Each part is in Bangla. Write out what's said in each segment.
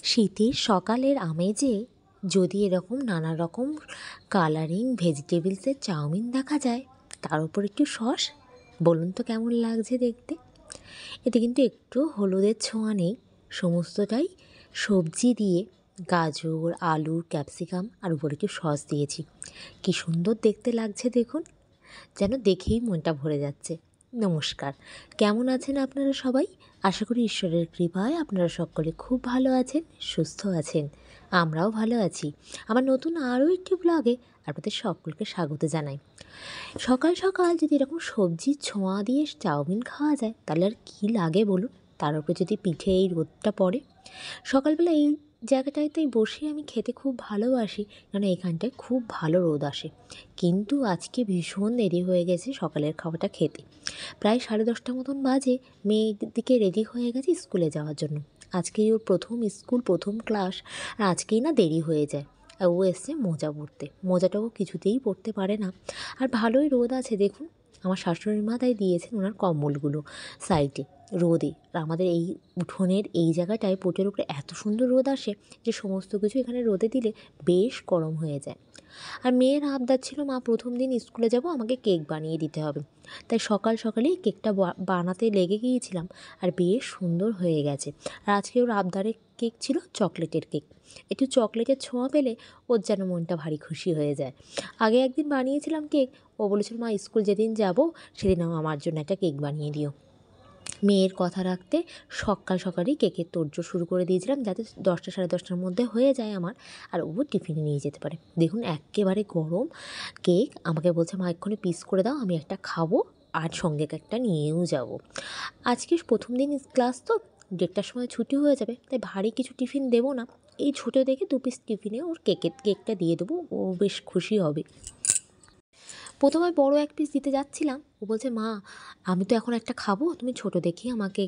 শীতের সকালের আমেজে যদি এরকম নানা রকম কালারিং ভেজিটেবলসের চাউমিন দেখা যায়, তার উপর একটু সস, বলুন তো কেমন লাগছে দেখতে। এতে কিন্তু একটু হলুদের ছোঁয়া নেই, সমস্তটাই সবজি দিয়ে, গাজর, আলু, ক্যাপসিকাম আর উপরে একটু সস দিয়েছি। কি সুন্দর দেখতে লাগছে দেখুন, যেন দেখেই মনটা ভরে যাচ্ছে। নমস্কার, কেমন আছেন আপনারা সবাই? আশা করি ঈশ্বরের কৃপায় আপনারা সকলে খুব ভালো আছেন, সুস্থ আছেন। আমরাও ভালো আছি। আমার নতুন আরও একটি ব্লগে আপনাদের সকলকে স্বাগত জানাই। সকাল সকাল যদি এরকম সবজির ছোঁয়া দিয়ে চাউমিন খাওয়া যায়, তাহলে আর কী লাগে বলুন। তার উপরে যদি পিঠে এই রোদটা পড়ে, সকালবেলা এই জায়গাটাতেই বসে আমি খেতে খুব ভালোবাসি, কারণ এখানটায় খুব ভালো রোদ আসে। কিন্তু আজকে ভীষণ দেরি হয়ে গেছে সকালের খাওয়াটা খেতে। প্রায় 10:30 মতন বাজে, মেয়ের দিকে রেডি হয়ে গেছে স্কুলে যাওয়ার জন্য। আজকেই ওর প্রথম স্কুল, প্রথম ক্লাস, আর আজকেই না দেরি হয়ে যায়। আর ও এসছে মোজা পরতে, মোজাটাও কিছুতেই পরতে পারে না। আর ভালোই রোদ আছে দেখুন, আমার শাশুড়ির মা তাই দিয়েছেন ওনার কম্বলগুলো সাইডে রোদে। আর আমাদের এই উঠোনের এই জায়গাটায় পোটের উপরে এত সুন্দর রোদ আসে যে সমস্ত কিছু এখানে রোদে দিলে বেশ গরম হয়ে যায়। আর মেয়ের আবদার ছিল, মা প্রথম দিন স্কুলে যাব, আমাকে কেক বানিয়ে দিতে হবে। তাই সকাল সকালেই কেকটা বানাতে লেগে গিয়েছিলাম, আর বেশ সুন্দর হয়ে গেছে। আর আজকে ওর আবদারের কেক ছিল চকলেটের কেক। একটু চকলেটের ছোঁয়া পেলে ওর যেন মনটা ভারী খুশি হয়ে যায়। আগে একদিন বানিয়েছিলাম কেক, ও বলেছিল, মা স্কুল যেদিন যাব সেদিন আমার জন্য একটা কেক বানিয়ে দিও। মেয়ের কথা রাখতে সকাল সকালেই কেকের তোড়জোড় শুরু করে দিয়েছিলাম, যাতে 10টা 10:30টার মধ্যে হয়ে যায় আমার, আর ও টিফিনে নিয়ে যেতে পারে। দেখুন একেবারে গরম কেক, আমাকে বলছে, মা এক্ষুনি পিস করে দাও, আমি একটা খাবো আর সঙ্গে একটা নিয়েও যাব। আজকে প্রথম দিন ক্লাস তো, 1:30টার সময় ছুটি হয়ে যাবে, তাই ভারী কিছু টিফিন দেবো না, এই ছোটো দেখে 2 পিস টিফিনে ওর কেকটা দিয়ে দেবো, ও বেশ খুশি হবে। প্রথমে বড় এক পিস দিতে যাচ্ছিলাম, ও বলছে, মা আমি তো এখন একটা খাবো, তুমি ছোট দেখেই আমাকে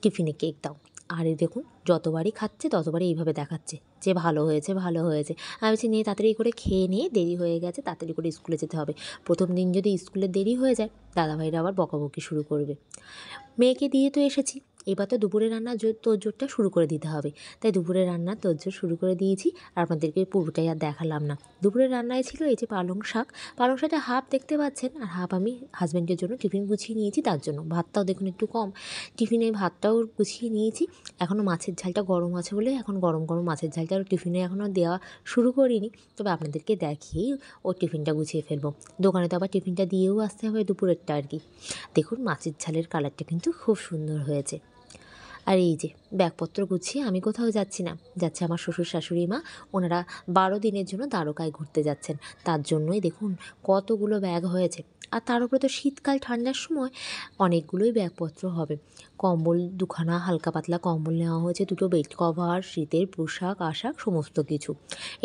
টিফিনে কেক দাও। আর এই দেখুন, যতবারই খাচ্ছে ততবারই এইভাবে দেখাচ্ছে যে ভালো হয়েছে, ভালো হয়েছে। আমি বলছি, নিয়ে তাড়াতাড়ি করে খেয়ে নিয়ে, দেরি হয়ে গেছে, তাড়াতাড়ি করে স্কুলে যেতে হবে। প্রথম দিন যদি স্কুলে দেরি হয়ে যায়, দাদাভাইরা আবার বকাবকি শুরু করবে। মেয়েকে দিয়ে তো এসেছি, এবার তো দুপুরের রান্নার তোড়জোড়টা শুরু করে দিতে হবে। তাই দুপুরের রান্নার তোড়জোড় শুরু করে দিয়েছি, আর আপনাদেরকে পুরোটাই আর দেখালাম না। দুপুরের রান্নায় ছিল এই যে পালং শাক। পালং শাকটা হাফ দেখতে পাচ্ছেন, আর হাফ আমি হাজব্যান্ডের জন্য টিফিন গুছিয়ে নিয়েছি, তার জন্য ভাতটাও দেখুন একটু কম, টিফিনে ভাতটাও গুছিয়ে নিয়েছি। এখনও মাছের ঝালটা গরম আছে বলে এখন গরম গরম মাছের ঝালটা টিফিনে এখনও দেওয়া শুরু করিনি, তবে আপনাদেরকে দেখিয়েই ওর টিফিনটা গুছিয়ে ফেলবো। দোকানে তো আবার টিফিনটা দিয়েও আসতে হবে দুপুরেরটা আর কি। দেখুন মাছের ঝালের কালারটা কিন্তু খুব সুন্দর হয়েছে। আর এই যে ব্যাগপত্র গুছিয়ে আমি কোথাও যাচ্ছি না, যাচ্ছে আমার শ্বশুর শাশুড়ি মা, ওনারা 12 দিনের জন্য দ্বারকায় ঘুরতে যাচ্ছেন। তার জন্যই দেখুন কতগুলো ব্যাগ হয়েছে। আর তার উপরে তো শীতকাল, ঠান্ডার সময় অনেকগুলোই ব্যাগপত্র হবে। কম্বল 2খানা হালকা পাতলা কম্বল নেওয়া হয়েছে, 2টো বেড কভার, শীতের পোশাক আশাক সমস্ত কিছু।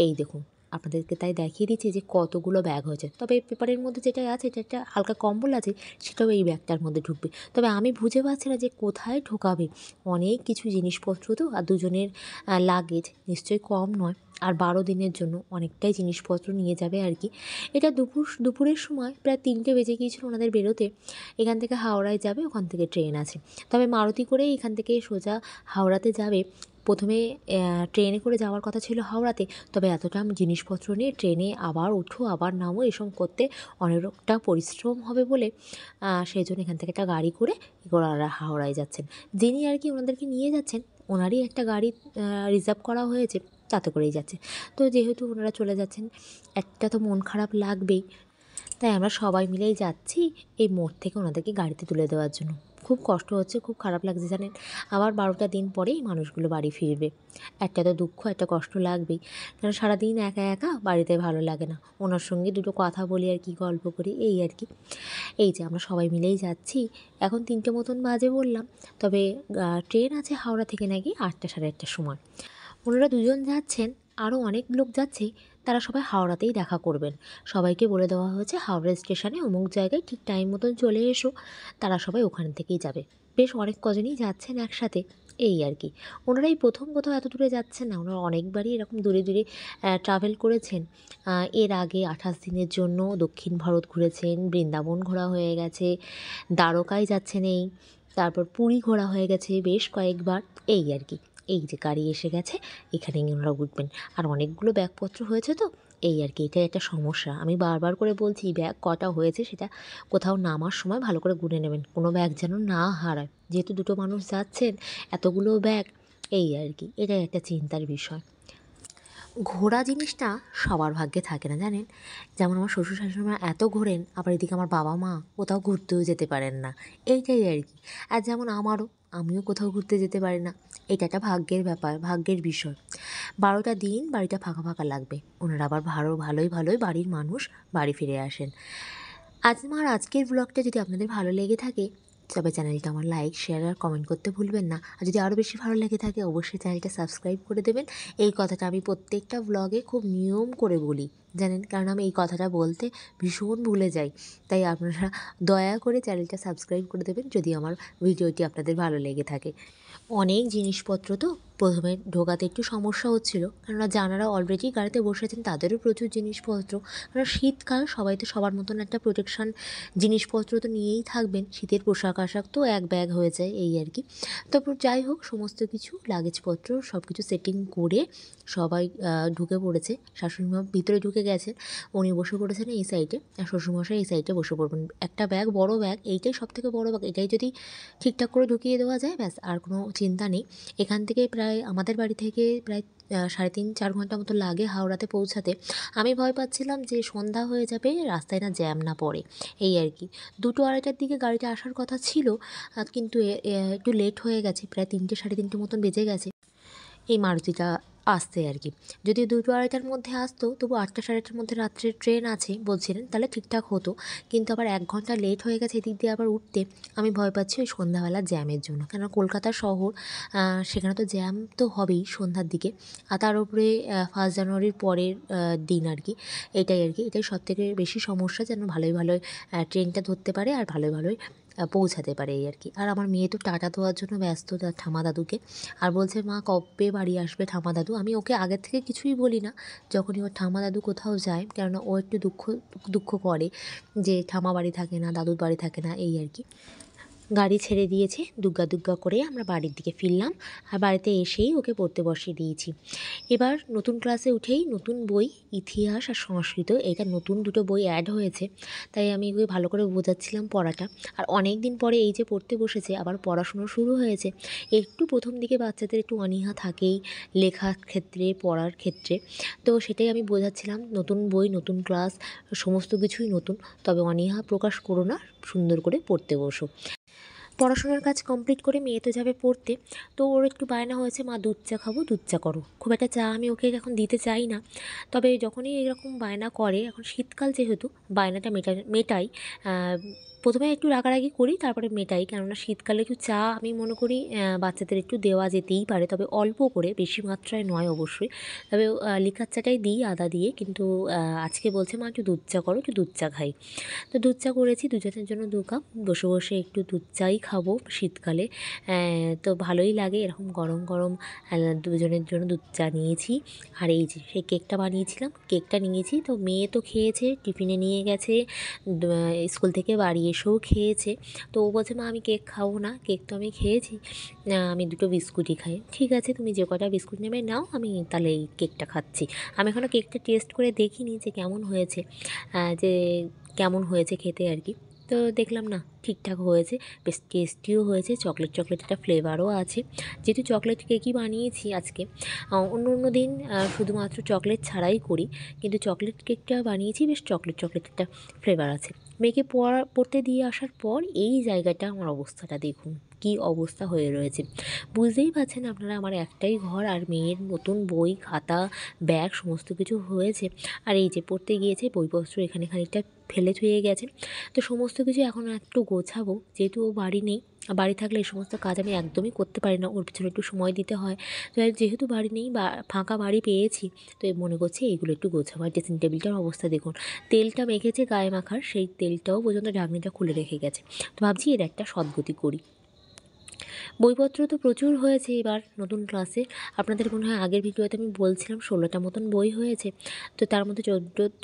এই দেখুন আপনাদেরকে তাই দেখিয়ে দিচ্ছি যে কতগুলো ব্যাগ হয়েছে। তবে পেপারের মধ্যে যেটা আছে, এটা একটা হালকা কম্বল আছে, সেটাও এই ব্যাগটার মধ্যে ঢুকবে। তবে আমি বুঝে পাচ্ছি না যে কোথায় ঢোকাবে। অনেক কিছু জিনিসপত্র তো, আর দুজনের লাগেজ নিশ্চয়ই কম নয়। আর 12 দিনের জন্য অনেকটাই জিনিসপত্র নিয়ে যাবে আর কি। এটা দুপুরের সময় প্রায় 3টে বেজে গিয়েছিল ওনাদের বেরোতে। এখান থেকে হাওড়ায় যাবে, ওখান থেকে ট্রেন আছে। তবে মারুতি করে এখান থেকে সোজা হাওড়াতে যাবে। প্রথমে ট্রেনে করে যাওয়ার কথা ছিল হাওড়াতে, তবে এতটা জিনিসপত্র নিয়ে ট্রেনে আবার ওঠো আবার নামো এসব করতে অনেকটা পরিশ্রম হবে বলে সেই জন্য এখান থেকে একটা গাড়ি করে ওনারা হাওড়ায় যাচ্ছেন। যিনি আর কি ওনাদেরকে নিয়ে যাচ্ছেন, ওনারই একটা গাড়ি রিজার্ভ করা হয়েছে, তাতে করেই যাচ্ছে। তো যেহেতু ওনারা চলে যাচ্ছেন, একটা তো মন খারাপ লাগবেই। তাই আমরা সবাই মিলেই যাচ্ছি এই মোড় থেকে ওনাদেরকে গাড়িতে তুলে দেওয়ার জন্য। খুব কষ্ট হচ্ছে, খুব খারাপ লাগছে জানেন। আবার 12টা দিন পরেই মানুষগুলো বাড়ি ফিরবে। একটা তো দুঃখ, একটা কষ্ট লাগবেই, কারণ সারাদিন একা একা বাড়িতে ভালো লাগে না। ওনার সঙ্গে দুটো কথা বলি আর কি, গল্প করি, এই আর কি। এই যে আমরা সবাই মিলেই যাচ্ছি। এখন 3টে মতন বাজে বললাম, তবে ট্রেন আছে হাওড়া থেকে নাকি 8টা 8:30টার সময়। ওনারা দুজন যাচ্ছেন, আরও অনেক লোক যাচ্ছে, তারা সবাই হাওড়াতেই দেখা করবেন। সবাইকে বলে দেওয়া হয়েছে হাওড়া স্টেশনে অমুক জায়গায় ঠিক টাইম মতন চলে এসো, তারা সবাই ওখান থেকেই যাবে। বেশ অনেক কজনই যাচ্ছেন একসাথে, এই আর কি। ওনারাই প্রথম কোথাও এত দূরে যাচ্ছেন না, ওনারা অনেকবারই এরকম দূরে দূরে ট্রাভেল করেছেন। এর আগে 28 দিনের জন্য দক্ষিণ ভারত ঘুরেছেন, বৃন্দাবন ঘোরা হয়ে গেছে, দ্বারকায় যাচ্ছেন এই, তারপর পুরী ঘোরা হয়ে গেছে বেশ কয়েকবার, এই আর কি। এই যে গাড়ি এসে গেছে, এখানেই ওনারা উঠবেন। আর অনেকগুলো ব্যাগপত্র হয়েছে তো এই আর কি, এটাই একটা সমস্যা। আমি বারবার করে বলছি ব্যাগ কটা হয়েছে সেটা কোথাও নামার সময় ভালো করে গুনে নেবেন, কোনো ব্যাগ যেন না হারায়, যেহেতু দুটো মানুষ যাচ্ছেন, এতগুলো ব্যাগ, এই আর কি, এটাই একটা চিন্তার বিষয়। ঘোরা জিনিসটা সবার ভাগ্যে থাকে না জানেন। যেমন আমার শ্বশুর শাশুড়িমা এত ঘোরেন, আবার এদিকে আমার বাবা মা কোথাও ঘুরতেও যেতে পারেন না, এইটাই আর কি। আর যেমন আমারও, আমিও কোথাও ঘুরতে যেতে পারি না। এটা একটা ভাগ্যের ব্যাপার, ভাগ্যের বিষয়। 12টা দিন বাড়িটা ফাঁকা ফাঁকা লাগবে, ওনারা আবার ভালোই ভালোই বাড়ির মানুষ বাড়ি ফিরে আসেন। আজকের ব্লগটা যদি আপনাদের ভালো লেগে থাকে, তবে চ্যানেলটা আমার লাইক, শেয়ার আর কমেন্ট করতে ভুলবেন না। আর যদি আরও বেশি ভালো লেগে থাকে অবশ্যই চ্যানেলটা সাবস্ক্রাইব করে দেবেন। এই কথাটা আমি প্রত্যেকটা ব্লগে খুব নিয়ম করে বলি জানেন, কারণ আমি এই কথাটা বলতে ভীষণ ভুলে যাই। তাই আপনারা দয়া করে চ্যানেলটা সাবস্ক্রাইব করে দেবেন যদি আমার ভিডিওটি আপনাদের ভালো লেগে থাকে। অনেক জিনিসপত্র তো প্রথমে ঢোকাতে একটু সমস্যা হচ্ছিল, কেননা যারা অলরেডি গাড়িতে বসেছেন তাদেরও প্রচুর জিনিসপত্র, কারণ শীতকাল, সবাই তো সবার মতন একটা প্রোটেকশন জিনিসপত্র তো নিয়েই থাকবেন, শীতের পোশাক আশাক তো এক ব্যাগ হয়ে যায়, এই আর কি। তারপর যাই হোক, সমস্ত কিছু লাগেজপত্র সব কিছু সেটিং করে সবাই ঢুকে পড়েছে। শাশুড়িমা ভিতরে ঢুকে গেছেন, উনি বসে পড়েছেন এই সাইডে, আর শ্বশুরমশাই এই সাইডে বসে পড়বেন। একটা ব্যাগ, বড় ব্যাগ, এইটাই সবথেকে বড় ব্যাগ, এটাই যদি ঠিকঠাক করে ঢুকিয়ে দেওয়া যায় ব্যাস, আর কোনো চিন্তা নেই। এখান থেকে প্রায়, আমাদের বাড়ি থেকে প্রায় 3.5-4 ঘন্টা মতো লাগে হাওড়াতে পৌঁছাতে। আমি ভয় পাচ্ছিলাম যে সন্ধ্যা হয়ে যাবে, রাস্তায় না জ্যাম না পড়ে, এই আর কি। 2-2:30টার দিকে গাড়িটা আসার কথা ছিল, কিন্তু একটু লেট হয়ে গেছে, প্রায় 3-3:30 মতন বেজে গেছে এই মারুতিটা আসতে আর কি। যদি 2-2:30টার মধ্যে আসতো, তবু 8টা-8:30টার মধ্যে রাত্রের ট্রেন আছে বলছিলেন, তাহলে ঠিকঠাক হতো। কিন্তু আবার 1 ঘন্টা লেট হয়ে গেছে এদিক দিয়ে আবার উঠতে। আমি ভয় পাচ্ছি ওই সন্ধ্যাবেলা জ্যামের জন্য, কেন কলকাতা শহর, সেখানে তো জ্যাম তো হবেই সন্ধ্যার দিকে। আর তার উপরে 1 জানুয়ারির পরের দিন আর কি, এটাই আর কি, এটাই সবথেকে বেশি সমস্যা, যেন ভালোই ট্রেনটা ধরতে পারে আর ভালোই পৌঁছাতে পারে, এই আর কি। আর আমার মেয়ে তো টাটা দেওয়ার জন্য ব্যস্ত তার ঠামা দাদুকে, আর বলছে মা কবে বাড়ি আসবে ঠামা দাদু। আমি ওকে আগের থেকে কিছুই বলি না, যখনই ওর ঠামা দাদু কোথাও যায়, কেননা ও একটু দুঃখ দুঃখ করে যে ঠামা বাড়ি থাকে না, দাদুর বাড়ি থাকে না, এই আর কি। গাড়ি ছেড়ে দিয়েছে, দুগ্গা করে আমরা বাড়ির দিকে ফিরলাম। আর বাড়িতে এসেই ওকে পড়তে বসিয়ে দিয়েছি। এবার নতুন ক্লাসে উঠেই নতুন বই, ইতিহাস আর সংস্কৃত, এটা নতুন দুটো বই অ্যাড হয়েছে, তাই আমি ওকে ভালো করে বোঝাচ্ছিলাম পড়াটা। আর অনেক দিন পরে এই যে পড়তে বসেছে, আবার পড়াশুনো শুরু হয়েছে, একটু প্রথম দিকে বাচ্চাদের একটু অনীহা থাকেই লেখার ক্ষেত্রে, পড়ার ক্ষেত্রে। তো সেটাই আমি বোঝাচ্ছিলাম, নতুন বই, নতুন ক্লাস, সমস্ত কিছুই নতুন, তবে অনীহা প্রকাশ করো না, সুন্দর করে পড়তে বসো। পড়াশোনার কাজ কমপ্লিট করে মেয়ে তো যাবে পড়তে, তো ওর একটু বায়না হয়েছে, মা দুধ চা খাবো, দুধ চা করো। খুব একটা চা আমি ওকে এখন দিতে চাই না, তবে যখনই এরকম বায়না করে, এখন শীতকাল যেহেতু, বায়নাটা মেটাই। প্রথমে একটু রাগারাগি করি, তারপরে মেটাই, কেননা শীতকালে একটু চা আমি মনে করি বাচ্চাদের একটু দেওয়া যেতেই পারে, তবে অল্প করে, বেশি মাত্রায় নয় অবশ্যই। তবে লিকার চাটাই দিই আদা দিয়ে, কিন্তু আজকে বলছে মা একটু দুধ চা করো, একটু দুধ চা খাই। তো দুধ চা করেছি দুজনের জন্য 2 কাপ, বসে বসে একটু দুধ চাই খাবো শীতকালে। তো ভালোই লাগে এরকম গরম গরম, দুজনের জন্য দুধ চা নিয়েছি। আর এই যে সেই কেকটা বানিয়েছিলাম, কেকটা নিয়েছি, তো মেয়ে তো খেয়েছে, টিফিনে নিয়ে গেছে, স্কুল থেকে বাড়ি এসেও খেয়েছে। তো ও বলছে মা আমি কেক খাবো না, কেক তো আমি খেয়েছি, আমি 2টো বিস্কুটই খাই। ঠিক আছে, তুমি যে কটা বিস্কুট নেবে নাও, আমি তাহলে এই কেকটা খাচ্ছি। আমি এখনও কেকটা টেস্ট করে দেখিনি যে কেমন হয়েছে, যে কেমন হয়েছে খেতে আর কি। তো দেখলাম না, ঠিকঠাক হয়েছে, বেশ টেস্টিও হয়েছে, চকলেট একটা ফ্লেভারও আছে। যেহেতু চকলেট কেকই বানিয়েছি আজকে, অন্য দিন শুধুমাত্র চকলেট ছাড়াই করি, কিন্তু চকলেট কেকটা বানিয়েছি, বেশ চকলেট একটা ফ্লেভার আছে। মেয়েকে পড়তে দিয়ে আসার পর এই জায়গাটা, আমার অবস্থাটা দেখুন কী অবস্থা হয়ে রয়েছে। বুঝতেই পারছেন আপনারা, আমার একটাই ঘর, আর মেয়ের নতুন বই, খাতা, ব্যাগ সমস্ত কিছু হয়েছে। আর এই যে পড়তে গিয়েছে, বইপত্র এখানে খানিকটা ফেলে থুয়ে গেছে। তো সমস্ত কিছু এখন একটু গোছাবো, যেহেতু ও বাড়ি নেই। বাড়ি থাকলে এই সমস্ত কাজ আমি একদমই করতে পারি না, ওর পিছনে একটু সময় দিতে হয়। তো যেহেতু বাড়ি নেই, বা ফাঁকা বাড়ি পেয়েছি, তো মনে করছি এইগুলো একটু গোছাবো। আর ড্রেসিং টেবিলটার অবস্থা দেখুন, তেলটা মেখেছে গায়ে মাখার, সেই তেলটাও পর্যন্ত ঢাকনিটা খুলে রেখে গেছে। তো ভাবছি এর একটা সদ্গতি করি। বইপত্র তো প্রচুর হয়েছে এবার নতুন ক্লাসে। আপনাদের মনে হয় আগের ভিডিওতে আমি বলছিলাম 16টা মতন বই হয়েছে। তো তার মধ্যে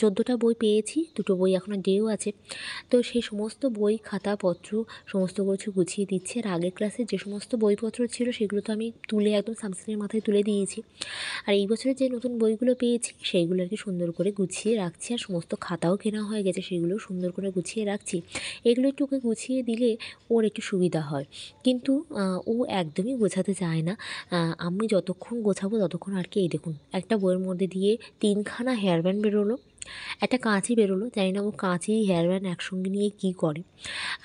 14টা বই পেয়েছি, 2টো বই এখনও ডেও আছে। তো সেই সমস্ত বই খাতাপত্র সমস্ত কিছু গুছিয়ে দিচ্ছি। আর আগের ক্লাসে যে সমস্ত বইপত্র ছিল সেগুলো তো আমি তুলে একদম সামসিনের মাথায় তুলে দিয়েছি। আর এই বছরে যে নতুন বইগুলো পেয়েছি সেইগুলো আর কি সুন্দর করে গুছিয়ে রাখছি। আর সমস্ত খাতাও কেনা হয়ে গেছে, সেগুলোও সুন্দর করে গুছিয়ে রাখছি। এগুলো একটু ওকে গুছিয়ে দিলে ওর একটু সুবিধা হয়। কিন্তু ও একদমই গোছাতে চায় না। আমি যতক্ষণ গোছাবো ততক্ষণ আর কি এই দেখুন একটা বইয়ের মধ্যে দিয়ে 3খানা হেয়ার ব্যান্ড বেরোলো, একটা কাঁচি বেরোলো। জানি না ও কাঁচি হেয়ার ব্যান্ড একসঙ্গে নিয়ে কী করে।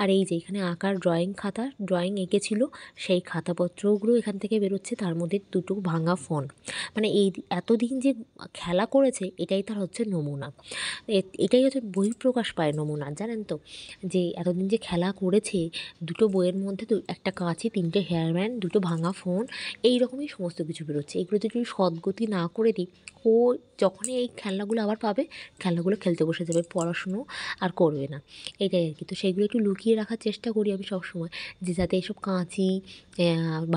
আর এই যে এখানে আঁকার ড্রয়িং খাতা, ড্রয়িং এঁকেছিল সেই খাতাপত্রগুলো এখান থেকে বেরোচ্ছে। তার মধ্যে 2টো ভাঙা ফোন। মানে এই এতদিন যে খেলা করেছে এটাই তার হচ্ছে নমুনা। এটাই হচ্ছে বহিঃপ্রকাশ পায় নমুনা, জানেন তো? যে এতদিন যে খেলা করেছে, 2টো বইয়ের মধ্যে একটা কাঁচি, 3টে হেয়ার ব্যান্ড, 2টো ভাঙা ফোন, এই রকমই সমস্ত কিছু বেরোচ্ছে। এগুলো যদি সদ্গতি না করে দিই, ও যখনই এই খেলনাগুলো আবার পাবে খেলনাগুলো খেলতে বসে যাবে, পড়াশুনো আর করবে না। এটাই আর কি। তো সেইগুলো একটু লুকিয়ে রাখার চেষ্টা করি আমি সবসময়, যে যাতে এইসব কাঁচি,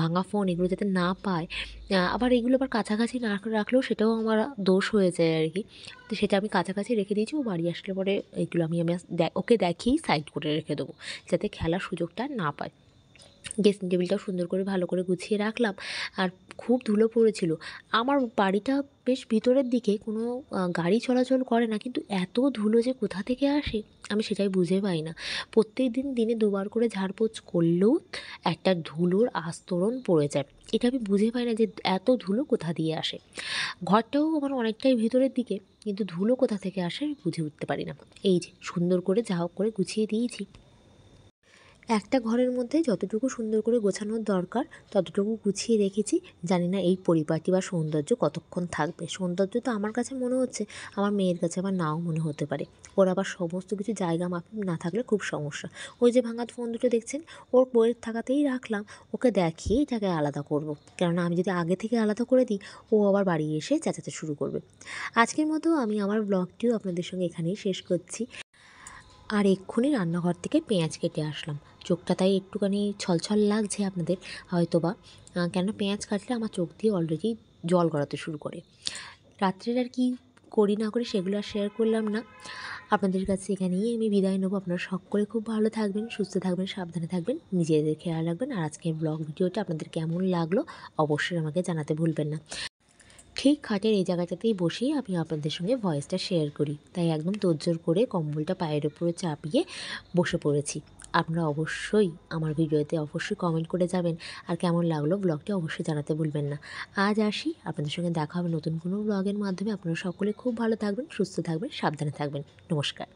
ভাঙা ফোন এগুলো যাতে না পায়। আবার এগুলো আবার কাছাকাছি না রাখলেও সেটাও আমার দোষ হয়ে যায় আর কি। তো সেটা আমি কাছাকাছি রেখে দিয়েছি। ও বাড়ি আসলে পরে এগুলো আমি ওকে দেখিয়েই সাইড করে রেখে দেবো, যাতে খেলার সুযোগটা না পায়। ড্রেসিং টেবিলটাও সুন্দর করে ভালো করে গুছিয়ে রাখলাম। আর খুব ধুলো পড়েছিল। আমার বাড়িটা বেশ ভিতরের দিকে, কোনো গাড়ি চলাচল করে না, কিন্তু এত ধুলো যে কোথা থেকে আসে আমি সেটাই বুঝে পাই না। প্রত্যেক দিন দিনে 2বার করে ঝাড়পোছ করলেও একটা ধুলোর আস্তরণ পড়ে যায়। এটা আমি বুঝে পাই না যে এত ধুলো কোথা দিয়ে আসে। ঘরটাও আমার অনেকটাই ভিতরের দিকে, কিন্তু ধুলো কোথা থেকে আসে আমি বুঝে উঠতে পারি না। এই যে সুন্দর করে যা হোক করে গুছিয়ে দিয়েছি। একটা ঘরের মধ্যে যতটুকু সুন্দর করে গোছানোর দরকার ততটুকু গুছিয়ে রেখেছি। জানি না এই পরিপাটি বা সৌন্দর্য কতক্ষণ থাকবে। সৌন্দর্য তো আমার কাছে মনে হচ্ছে, আমার মেয়ের কাছে আবার নাও মনে হতে পারে। ওর আবার সমস্ত কিছু জায়গা মাফিক না থাকলে খুব সমস্যা। ওই যে ভাঙা ফোন দুটো দেখছেন, ওর বইয়ের থাকাতেই রাখলাম। ওকে দেখিয়ে এটাকে আলাদা করব, কেননা আমি যদি আগে থেকে আলাদা করে দিই ও আবার বাড়ি এসে চেঁচাতে শুরু করবে। আজকের মতো আমি আমার ব্লগটিও আপনাদের সঙ্গে এখানেই শেষ করছি। আর এক্ষুনি রান্নাঘর থেকে পেঁয়াজ কেটে আসলাম। চোখটা তাই একটুখানি ছলছল লাগছে আপনাদের হয়তোবা, কেননা পেঁয়াজ কাটলে আমার চোখ দিয়ে অলরেডি জল গড়াতে শুরু করে। রাত্রের আর কি করি না করি সেগুলো আর শেয়ার করলাম না। আপনাদের কাছে এখানেই আমি বিদায় নেবো। আপনারা সকলে খুব ভালো থাকবেন, সুস্থ থাকবেন, সাবধানে থাকবেন, নিজেদের খেয়াল রাখবেন। আর আজকের ব্লগ ভিডিওটা আপনাদের কেমন লাগলো অবশ্যই আমাকে জানাতে ভুলবেন না। ঠিক খাটের এই জায়গাটাতেই বসেই আমি আপনাদের সঙ্গে ভয়েসটা শেয়ার করি, তাই একদম তোড়জোড় করে কম্বলটা পায়ের উপরে চাপিয়ে বসে পড়েছি। আপনারা অবশ্যই আমার ভিডিওতে অবশ্যই কমেন্ট করে যাবেন, আর কেমন লাগলো ব্লগটি অবশ্যই জানাতে ভুলবেন না। আজ আসি, আপনাদের সঙ্গে দেখা হবে নতুন কোনো ব্লগের মাধ্যমে। আপনারা সকলে খুব ভালো থাকবেন, সুস্থ থাকবেন, সাবধানে থাকবেন। নমস্কার।